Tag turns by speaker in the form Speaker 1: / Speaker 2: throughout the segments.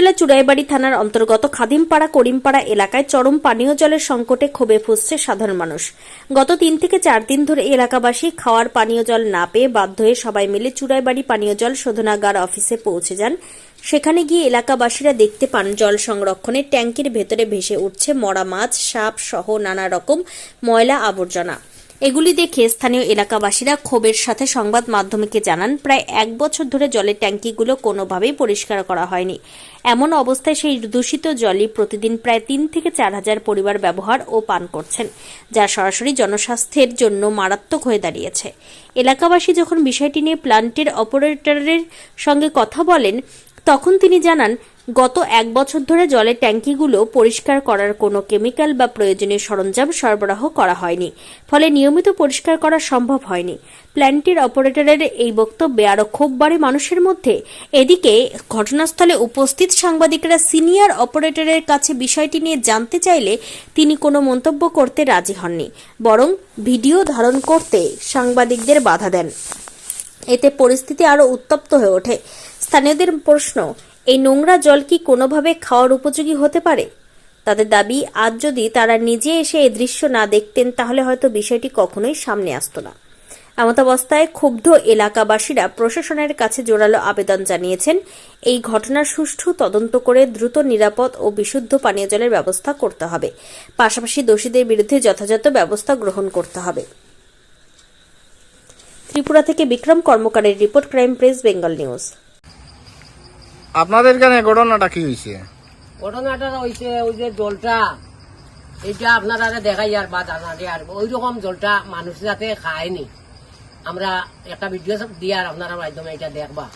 Speaker 1: জেলার চুড়াইবাড়ি থানার অন্তর্গত খাদিমপাড়া করিমপাড়া এলাকায় চরম পানীয় জলের সংকটে ক্ষোভে ফুঁসছে সাধারণ মানুষ। গত 3 থেকে 4 দিন ধরে এলাকাবাসী খাওয়ার পানীয় জল না পেয়ে বাধ্য হয়ে সবাই মিলে চুড়াইবাড়ি পানীয় জল শোধনাগার অফিসে পৌঁছে যান। সেখানে গিয়ে এলাকাবাসীরা দেখতে পান জল সংরক্ষণের ট্যাঙ্কির ভেতরে ভেসে উঠছে মরা মাছ, সাপ সহ নানা রকম ময়লা আবর্জনা। এগুলি দেখে স্থানীয় এলাকাবাসীরা ক্ষোভের সাথে সংবাদ মাধ্যমকে জানান, প্রায় 1 বছর ধরে জলের ট্যাঙ্কিগুলো কোনোভাবেই পরিষ্কার করা হয়নি। এমন অবস্থায় সেই দূষিত জলই প্রতিদিন প্রায় 3 থেকে 4 হাজার পরিবার ব্যবহার ও পান করছেন, যা সরাসরি জনস্বাস্থ্যের জন্য মারাত্মক হয়ে দাঁড়িয়েছে। এলাকাবাসী যখন বিষয়টি নিয়ে প্ল্যান্টের অপারেটরের সঙ্গে কথা বলেন, তখন তিনি জানান, গত 1 বছর ধরে জলের ট্যাঙ্কিগুলো পরিষ্কার করার কোনো কেমিক্যাল বা প্রয়োজনীয় সরঞ্জাম সরবরাহ করা হয়নি, ফলে নিয়মিত পরিষ্কার করা সম্ভব হয়নি। প্ল্যান্টের অপারেটরের এই বক্তব্যে আরও ক্ষোভ বাড়ে মানুষের মধ্যে। এদিকে ঘটনাস্থলে উপস্থিত সাংবাদিকরা সিনিয়র অপারেটরের কাছে বিষয়টি নিয়ে জানতে চাইলে তিনি কোনো মন্তব্য করতে রাজি হননি, বরং ভিডিও ধারণ করতে সাংবাদিকদের বাধা দেন। এতে পরিস্থিতি আরও উত্তপ্ত হয়ে ওঠে। স্থানীয়দের প্রশ্ন, এই নোংরা জল কি কোনোভাবে খাওয়ার উপযোগী হতে পারে? তাদের দাবি, আজ যদি তারা নিজে এসে এই দৃশ্য না দেখতেন তাহলে হয়তো বিষয়টি কখনোই সামনে আসতো না। এমতাবস্থায় ক্ষুব্ধ এলাকাবাসীরা প্রশাসনের কাছে জোরালো আবেদন জানিয়েছেন, এই ঘটনার সুষ্ঠু তদন্ত করে দ্রুত নিরাপদ ও বিশুদ্ধ পানীয় জলের ব্যবস্থা করতে হবে। পাশাপাশি দোষীদের বিরুদ্ধে যথাযথ ব্যবস্থা গ্রহণ করতে হবে। ত্রিপুরা থেকে বিক্রম কর্মকারের report, crime press, Bengal news.
Speaker 2: আপনাদের এখানে ঘটনাটা কি হয়েছে?
Speaker 3: ঘটনাটা হয়েছে ওই যে জলটা, এইটা আপনারা দেখাই আর বা জানালে আর ওই রকম জলটা মানুষ যাতে খায়নি। আমরা একটা ভিডিও দিয়ে আর আপনারা মাধ্যমে এটা দেখবা।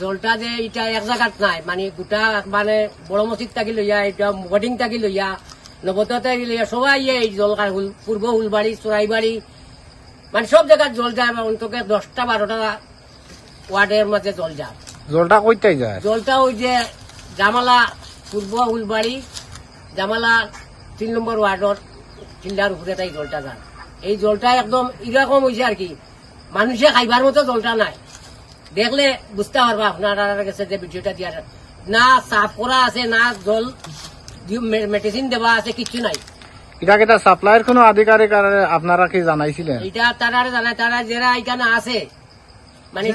Speaker 3: জলটা যে এটা এক জায়গাত নাই, মানে গোটা মানে বড় মসজিদ থাকি লইয়া, এটা বোর্ডিং থাকি লইয়া, নবত থাকি লইয়া সবাই এই জল পূর্ব হুলবাড়ি, চোরাইবাড়ি, মানে সব জায়গায় জল যায়। অন্তকে 10টা 12টা ওয়ার্ডের মাঝে জল যায়।
Speaker 2: জলটা কইতাই যায়?
Speaker 3: জলটা ওই যে জামালা পূর্ব হুলবাড়ি, জামালা 3 নম্বর ওয়ার্ডর চিল্লার উপরে তাই জলটা যায়। এই জলটা একদম এরকম হয়েছে আর কি, মানুষে খাইবার মতো জলটা নাই। দেখলে বুঝতে পারবা আপনারা কাছে যে ভিডিওটা দিয়া, না সাফ করা আছে, না জল মেডিসিন দেওয়া আছে, কিছু নাই।
Speaker 2: এটা কি তার সাপ্লাইয়ের কোনো আধিকারিক আপনারা কি জানাইছিলেন?
Speaker 3: এটা তারা জানায়, তারা যারা এখানে আছে, মানে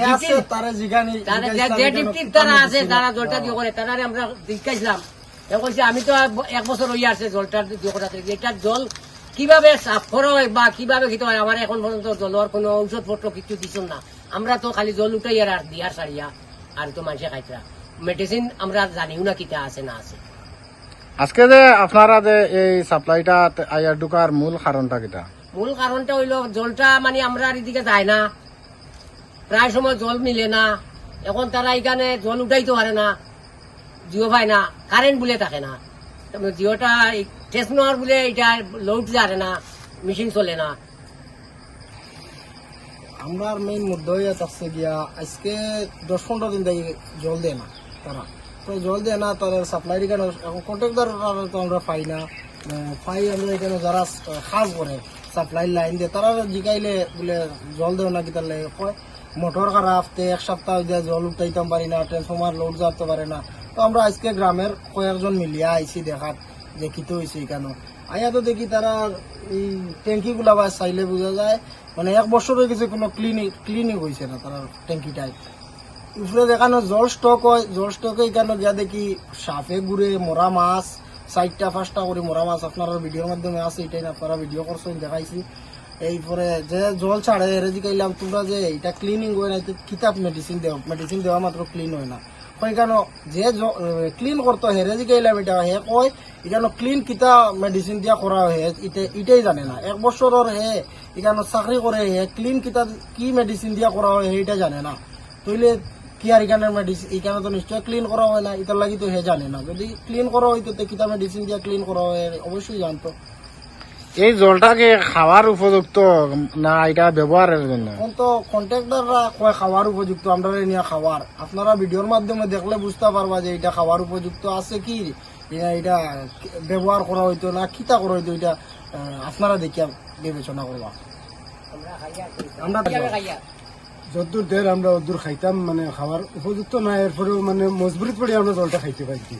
Speaker 3: যে ডিপটির তারা আছে, তারা জলটা দিয়ে করে, তারা আমরা জিজ্ঞাসলাম। বলছে আমি তো 1 বছর হয়ে আসছে জলটা দিয়ে করাতে, এটার জল কিভাবে সাফ করা হয় বা কিভাবে খেতে হয়, আমার এখন পর্যন্ত জলের কোনো ঔষধপত্র কিছু দিচ্ছ না। আমরা তো খালি জল উঠাই আর দিয়ার সারিয়া আর তো মানুষে খাইতরা, মেডিসিন আমরা জানিও না কিটা আছে না আছে।
Speaker 2: আজকে যে আপনারা যে এই সাপ্লাইটা আইয়ার ঢুকার মূল কারণটা কিটা?
Speaker 3: মূল কারণটা হইল জলটা মানে আমরা এদিকে যায় না, প্রায় সময় জল মিলে না। এখন তারা এখানে জল উঠাইতে পারে না, জিও পায় না, কারেন্ট বলে থাকে না, জিওটা টেস্ট নেওয়ার বলে এটা লোড যারে না, মেশিন চলে না।
Speaker 4: আমরা মেইন মুদ্দা হয়ে থাকছে গিয়া আজকে 10-15 দিন থেকে জল দেয় না তারা, তো জল দেয় না তারা সাপ্লাই এখানে কন্ট্রাক্টর তো আমরা পাই না, পাই আমরা এখানে যারা কাজ করে সাপ্লাই লাইন দিয়ে তারা জিগাইলে বলে জল দেও না কি তার লাগে কয় মোটর খারাপ, 1 সপ্তাহ জল উঠাইতাম পারি না, ট্রান্সফর্মার লোড যাতে পারে না। তো আমরা আজকে গ্রামের কয়েকজন মিলিয়া আইছি দেখাত যে কিতো হয়েছে এখানে। আয়া তো দেখি তারা এই ট্যাঙ্কি গুলা বা চাইলে বোঝা যায় মানে 1 বছর হয়ে গেছে, কোনো ক্লিনিং হয়েছে না তার ট্যাঙ্কিটাই। উপরে দেখানো জল স্টক হয়, জল স্টকে এখানে গিয়া দেখি সাপে ঘুরে, মরা মাছ 4টা 5টা করে মরা মাছ আপনারা ভিডিওর মাধ্যমে আছে, এটাই আপনারা ভিডিও করছেন দেখাইছি। এইপরে যে জল ছাড়ে হেরে জিকাইলাম তোমরা যে এটা ক্লিনিং হয় না, কিতাব মেডিসিন দেওয়া মাত্র ক্লিন হয় না। এখানে যে ক্লিন করতো হেরে জিকাইলাম, এটা হে কয় এখানে ক্লিন কিতা মেডিসিন দিয়া করা হয় এটাই জানে না। 1 বছরের হে এখানে চাকরি করে, হে ক্লিন কিতা কি মেডিসিন দিয়া করা হয় এটা জানে না। তইলে কি আর এখানে মেডিসিন এখানে তো নিশ্চয় ক্লিন করা হয় না, এটার লাগি তো হে জানে না। যদি ক্লিন করা হইতো কিতা মেডিসিন দিয়া ক্লিন করা হয় অবশ্যই জানতো।
Speaker 2: এই জলটাকে খাওয়ার উপযুক্ত না এটা ব্যবহারের জন্য?
Speaker 4: এখন তো কন্ট্রাক্টররা কয় খাওয়ার উপযুক্ত, আমরা নিয়ে খাওয়ার। আপনারা ভিডিওর মাধ্যমে দেখলে বুঝতে পারবা যে এটা খাওয়ার উপযুক্ত আছে কি, এটা ব্যবহার করা হইতো না কিতা করা হইতো, এটা আপনারা দেখিয়া বিবেচনা করবা। আমরা
Speaker 5: যতদূর দের আমরা ওদূর খাইতাম, মানে খাওয়ার উপযুক্ত না, এরপরেও মানে মজবুরি পড়ে আমরা জলটা খাইতে পারছি।